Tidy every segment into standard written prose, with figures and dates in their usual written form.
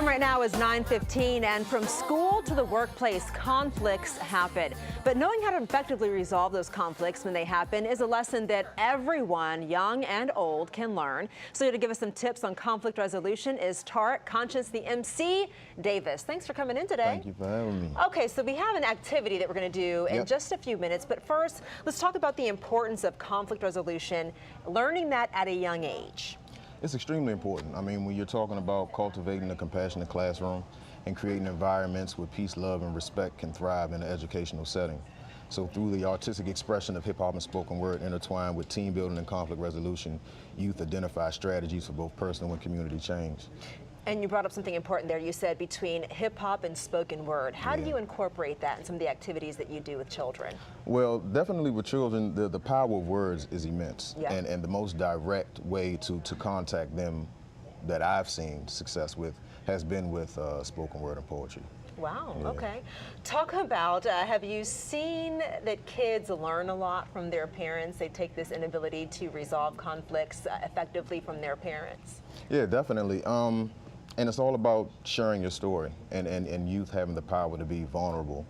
time right now is 9:15, and from school to the workplace, conflicts happen. But knowing how to effectively resolve those conflicts when they happen is a lesson that everyone, young and old, can learn. So to give us some tips on conflict resolution is Konshens The MC, Davis. Thanks for coming in today. Thank you for having me. Okay, so we have an activity that we're going to do in just a few minutes, but first, let's talk about the importance of conflict resolution, learning that at a young age. It's extremely important. I mean, when you're talking about cultivating a compassionate classroom and creating environments where peace, love, and respect can thrive in an educational setting. So through the artistic expression of hip hop and spoken word intertwined with team building and conflict resolution, youth identify strategies for both personal and community change. And you brought up something important there. You said between hip hop and spoken word. How do you incorporate that in some of the activities that you do with children? Well, definitely with children, the power of words is immense. And the most direct way to contact them that I've seen success with has been with spoken word and poetry. Wow, okay. Talk about, have you seen that kids learn a lot from their parents? They take this inability to resolve conflicts effectively from their parents? Yeah, definitely. And it's all about sharing your story and youth having the power to be vulnerable.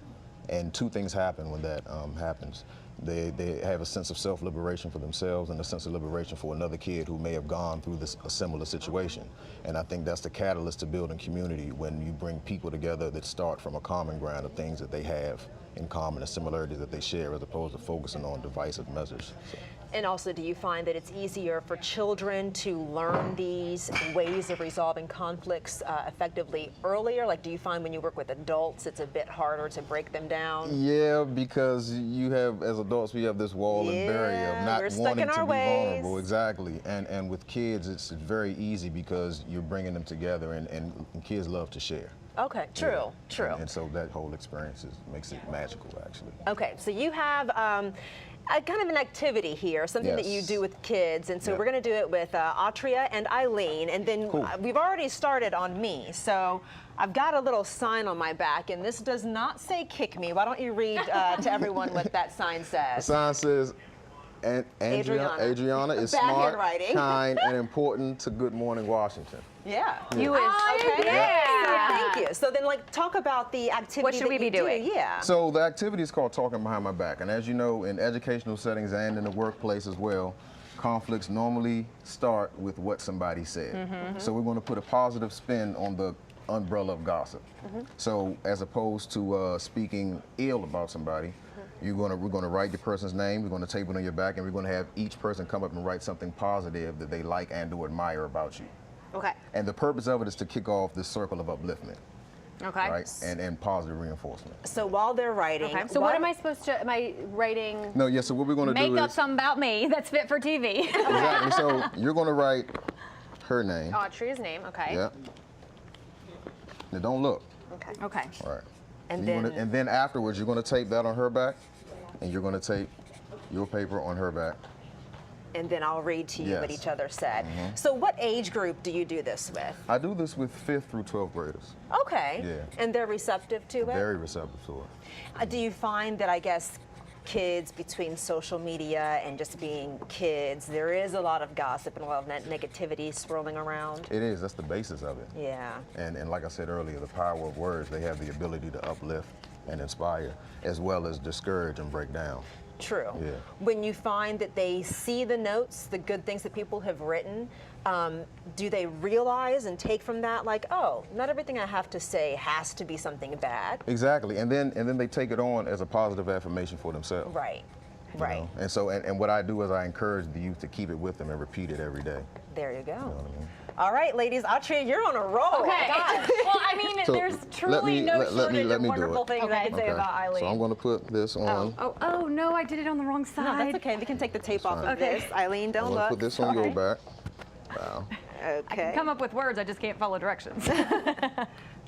And two things happen when that happens. They have a sense of self-liberation for themselves and a sense of liberation for another kid who may have gone through a similar situation. And I think that's the catalyst to building community, when you bring people together that start from a common ground of things that they have in common and similarities that they share, as opposed to focusing on divisive measures. So. And also, do you find that it's easier for children to learn these ways of resolving conflicts effectively earlier? Like, do you find when you work with adults, it's a bit harder to break them down? Yeah, because you have, as adults, we have this wall and barrier of not wanting to be vulnerable. Exactly. And with kids, it's very easy because you're bringing them together, and kids love to share. Okay, true, true. And so that whole experience makes it magical, actually. Okay, so you have a kind of an activity here, something that you do with kids, and so we're going to do it with Atria and Eileen, and then we've already started on me, so I've got a little sign on my back, and this does not say kick me. Why don't you read to everyone what that sign says? The sign says, Adrianna is smart, kind, and important to Good Morning Washington. Yeah. You is. Okay. Yeah. So thank you. So then, like, talk about the activity. What should we be doing? Yeah. So the activity is called Talking Behind My Back. And as you know, in educational settings and in the workplace as well, conflicts normally start with what somebody said. So we're going to put a positive spin on the umbrella of gossip. So as opposed to speaking ill about somebody, we're going to write the person's name, we're going to tape it on your back, and we're going to have each person come up and write something positive that they like and or admire about you. Okay. And the purpose of it is to kick off this circle of upliftment. Okay. Right? And positive reinforcement. So while they're writing. Okay. So what am I supposed to, am I writing? No, yes, so what we're going to do is. Make up something about me that's fit for TV. Exactly. So you're going to write her name. Atria's name, okay. Yeah. Now don't look. Okay. Okay. All right. And so then afterwards, you're going to tape that on her back, and you're going to tape your paper on her back. And then I'll read to you what each other said. So what age group do you do this with? I do this with 5th through 12th graders. Okay. Yeah. And they're receptive to it? Very receptive to it. Do you find that, I guess, kids, between social media and just being kids, there is a lot of gossip and a lot of negativity swirling around? It is. That's the basis of it. Yeah. And like I said earlier, the power of words, they have the ability to uplift and inspire, as well as discourage and break down. True. Yeah. When you find that they see the notes, the good things that people have written, do they realize and take from that, like, oh, not everything I have to say has to be something bad? Exactly. And then they take it on as a positive affirmation for themselves. Right. Right. Know? And so, and what I do is I encourage the youth to keep it with them and repeat it every day. There you go. You know what I mean? All right, ladies, Atria, you're on a roll. Okay. Well, I mean, there's truly no shortage of wonderful things I can say about Eileen. So I'm going to put this on. Oh, no, I did it on the wrong side. No, that's okay. We can take the tape off of this. Eileen, don't look. I'm going to put this on your back. Wow. Okay. I can come up with words, I just can't follow directions.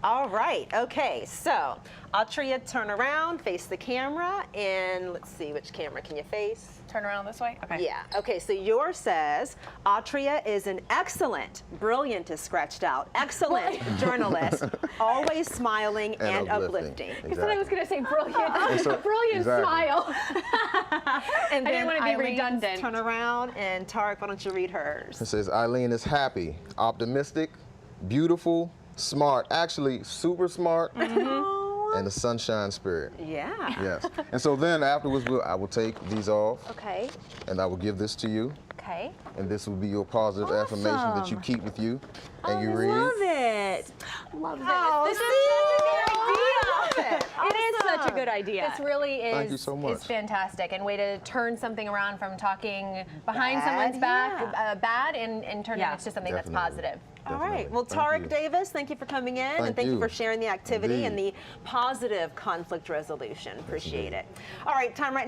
All right, okay, so Atria, turn around, face the camera, and let's see, which camera can you face? Turn around this way? Okay. Yeah, okay, so yours says, Atria is an excellent, brilliant is scratched out, excellent journalist, always smiling and uplifting. Exactly. Because I was going to say brilliant, brilliant smile. And I didn't want to be Eileen's redundant. Turn around, and Tarek, why don't you read hers? It says, Eileen is happy, optimistic, beautiful, smart, actually super smart, and a sunshine spirit. Yeah. Yes. And so then afterwards, I will take these off. Okay. And I will give this to you. Okay. And this will be your positive affirmation that you keep with you, and you read. Love it. Love this. Oh, This is such a good idea. It is such a good idea. This really is. Thank you so much. Is fantastic, and way to turn something around from talking behind Bad, someone's back yeah. Bad and turn it into something Definitely. that's positive. All right. Definitely. Well, Thank Tarek you. Davis, thank you for coming in, and thank you you. for sharing the activity and Indeed. the positive conflict resolution. Appreciate it. All right, time right now.